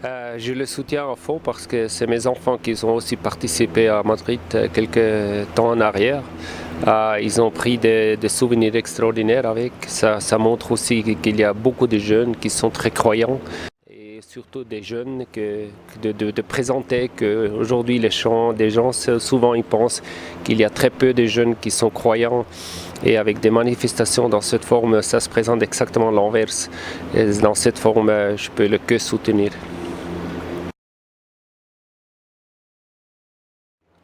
Je le soutiens à fond parce que c'est mes enfants qui ont aussi participé à Madrid quelques temps en arrière. Ils ont pris des souvenirs extraordinaires avec. Ça montre aussi qu'il y a beaucoup de jeunes qui sont très croyants. Et surtout des jeunes de présenter qu'aujourd'hui les gens souvent ils pensent qu'il y a très peu de jeunes qui sont croyants. Et avec des manifestations dans cette forme, ça se présente exactement l'inverse. Et dans cette forme, je peux le que soutenir.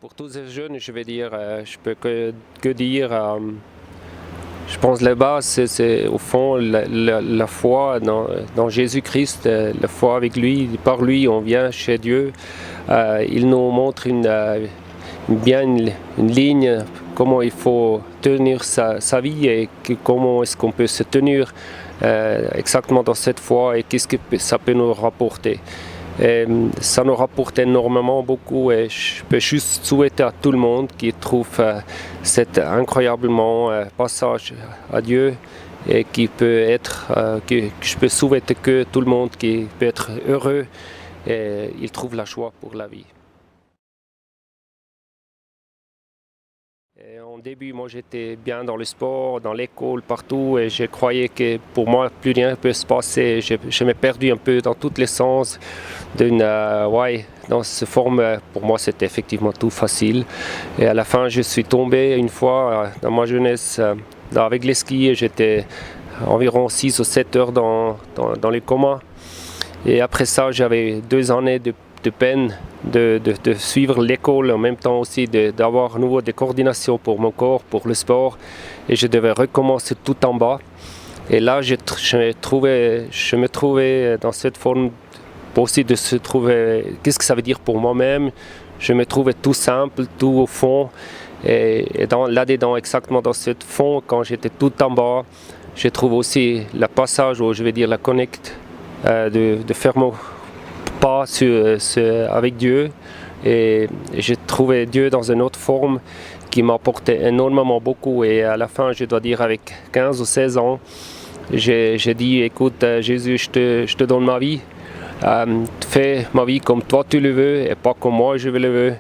Pour tous ces jeunes, je vais dire, je peux que dire, je pense la base, c'est au fond la foi dans Jésus-Christ, la foi avec lui, par lui on vient chez Dieu. Il nous montre une ligne, comment il faut tenir sa vie et comment est-ce qu'on peut se tenir exactement dans cette foi et qu'est-ce que ça peut nous rapporter. Et ça nous rapporte énormément beaucoup et je peux juste souhaiter à tout le monde qui trouve cet incroyablement passage à Dieu et qui peut être, que je peux souhaiter que tout le monde qui peut être heureux et il trouve la joie pour la vie. Et en début, moi j'étais bien dans le sport, dans l'école, partout et je croyais que pour moi plus rien ne peut se passer. Je m'ai perdu un peu dans tous les sens. Dans cette forme, pour moi c'était effectivement tout facile. Et à la fin, je suis tombé une fois dans ma jeunesse avec les skis. J'étais environ 6 ou 7 heures dans les comas. Et après ça, j'avais 2 années de peine de suivre l'école, en même temps aussi d'avoir à nouveau des coordinations pour mon corps, pour le sport. Et je devais recommencer tout en bas. Et là, je me trouvais dans cette forme aussi de se trouver, qu'est-ce que ça veut dire pour moi-même. Je me trouvais tout simple, tout au fond. Et là-dedans, exactement dans ce fond, quand j'étais tout en bas, je trouve aussi le passage, ou je vais dire la connecte, de faire mon pas avec Dieu. Et j'ai trouvé Dieu dans une autre forme qui m'apportait énormément beaucoup. Et à la fin, je dois dire, avec 15 ou 16 ans, j'ai dit, écoute Jésus, je te donne ma vie. Fais ma vie comme toi tu le veux et pas comme moi je le veux.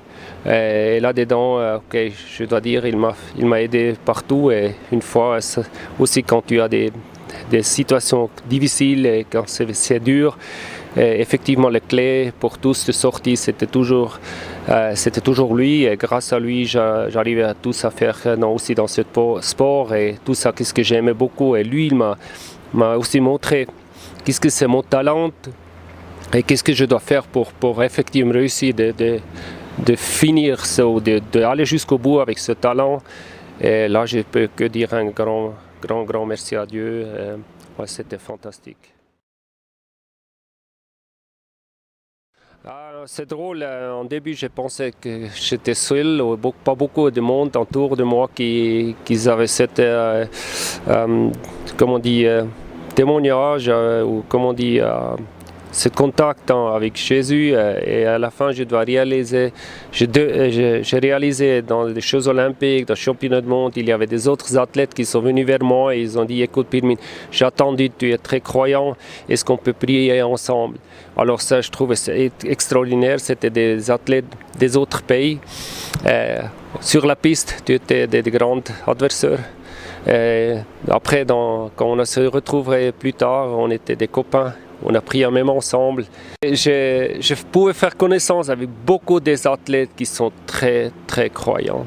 Et là-dedans, je dois dire, il m'a aidé partout. Et une fois, aussi quand tu as des situations difficiles et quand c'est dur, effectivement, les clés pour tous de sortie, c'était toujours lui. Et grâce à lui, j'arrivais à tout ça faire aussi dans ce sport et tout ça, qu'est-ce que j'aimais beaucoup. Et lui, il m'a aussi montré qu'est-ce que c'est mon talent et qu'est-ce que je dois faire pour effectivement réussir de finir ça, d'aller jusqu'au bout avec ce talent. Et là, je peux que dire un grand merci à Dieu. C'était fantastique. C'est drôle, en début je pensais que j'étais seul, pas beaucoup de monde autour de moi qui avaient cette, témoignage, ou comment on dit, ce contact avec Jésus. Et à la fin je dois réaliser, j'ai réalisé dans les Jeux olympiques, dans le championnat du monde, il y avait des autres athlètes qui sont venus vers moi et ils ont dit, écoute Pirmin, j'ai attendu, tu es très croyant, est-ce qu'on peut prier ensemble? Alors ça, je trouve extraordinaire, c'était des athlètes des autres pays. Sur la piste, tu étais des grands adversaires. Après, quand on se retrouvait plus tard, on était des copains. On a prié même ensemble. Et je pouvais faire connaissance avec beaucoup des athlètes qui sont très, très croyants.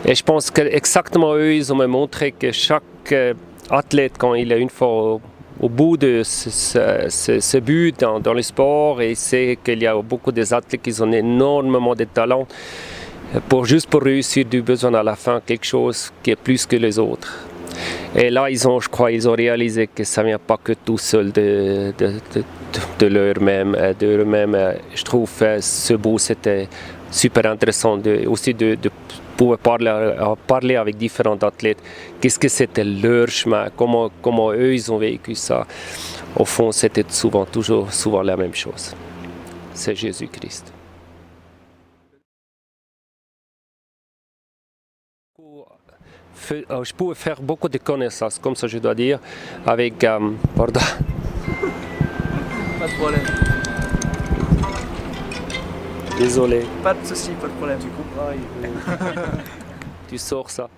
Et je pense qu'exactement eux, ils ont montré que chaque athlète, quand il est une fois au bout de ce but dans le sport, et c'est qu'il y a beaucoup d'athlètes qui ont énormément de talent, juste pour réussir du besoin à la fin quelque chose qui est plus que les autres. Et là, je crois qu'ils ont réalisé que ça ne vient pas que tout seul de leur-même. Je trouve ce bout, c'était super intéressant aussi de pouvoir parler avec différents athlètes. Qu'est-ce que c'était leur chemin, comment eux, ils ont vécu ça. Au fond, c'était souvent la même chose. C'est Jésus-Christ. Je pouvais faire beaucoup de connaissances, comme ça je dois dire, avec... pardon. Pas de problème. Désolé, Pas de soucis, pas de problème. tu sors ça.